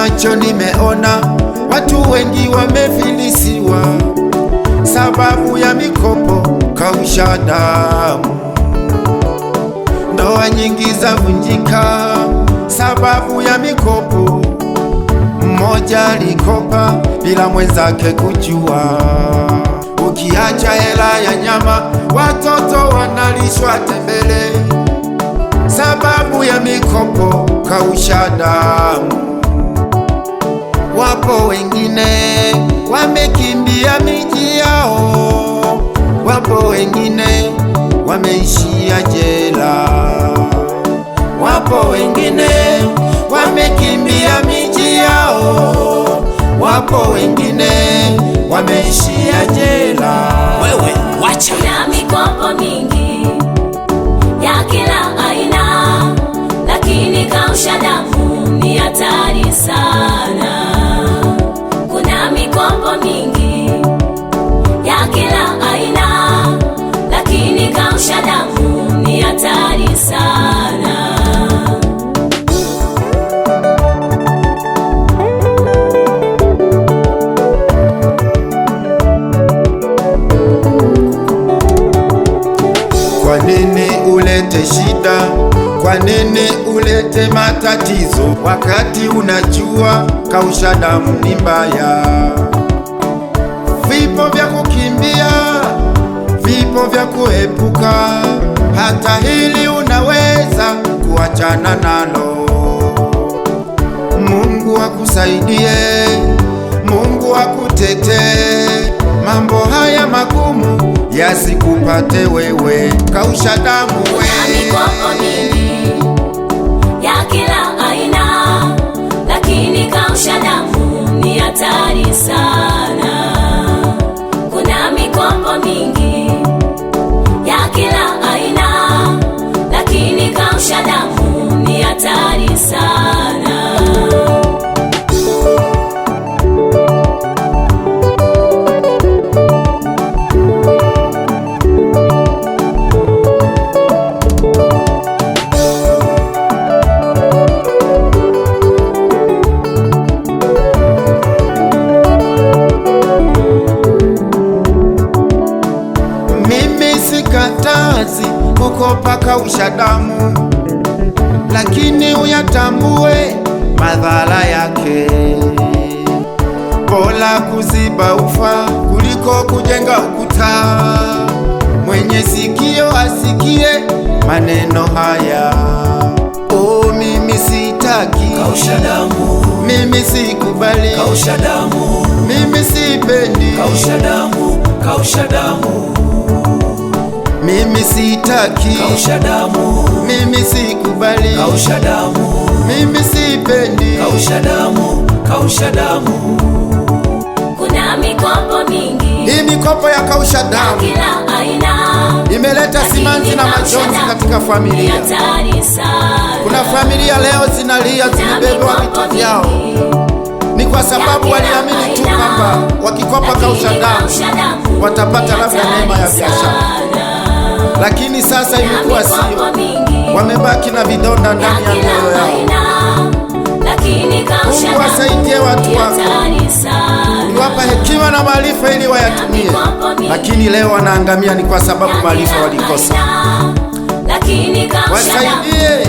macho nimeona watu wengi wamefilisiwa sababu ya mikopo, kausha damu. Ndoa nyingi zavunjika sababu ya mikopo. Mmoja alikopa bila mwenzake kujua. Ukiacha hela ya nyama, watoto wanalishwa tembele sababu ya mikopo, kausha damu. Wapo wengine wamekimbia miji yao, wapo wengine wameishia jela, wapo wengine wamekimbia miji yao, wapo wengine wameishia jela. Wewe wacha na mikopo mingi ya kila aina, lakini kausha damu ni hatari sana. Kuna mikopo mingi ya kila aina, lakini kausha damu ni hatari sana. Kwa nini ulete shida? Kwa nini ulete matatizo wakati unajua kausha damu ni mbaya? Vipo vya kukimbia, vipo vya kuepuka, hata hili unaweza kuachana nalo. Mungu akusaidie, Mungu akutetee, mambo haya magumu yasikupate wewe, kausha damu wewe. Kuna mikopo mingi ya kila aina, lakini kausha damu ni hatari sana. Kuna mikopo mingi ya kila aina, lakini kausha damu ni hatari sana. Sikatazi kukopa kausha damu, lakini uyatambue madhara yake. Bora kuziba ufa kuliko kujenga ukuta. Mwenye sikio asikie maneno haya. Oh, mimi sitaki kausha damu, mimi sikubali kausha damu, mimi sipendi kausha damu, kausha damu, mimi sitaki kausha damu, mimi sikubali kausha damu, mimi sipendi kausha damu, kausha damu. Kuna mikopo mingi, hii mikopo ya kausha ya damu kila aina, imeleta simanzi na majonzi katika familia. Kuna familia leo zinalia, zimebebewa vitu vyao, ni kwa sababu waliamini tu kwamba wakikopa kausha damu watapata labda neema ya biashara, lakini sasa imekuwa sio. Wamebaki na vidonda ndani ya mioyo yao. Mungu wasaidie watu wako, niwapa hekima na maarifa ili wayatumie, lakini leo wanaangamia ni kwa sababu maarifa walikosa. Wasaidie.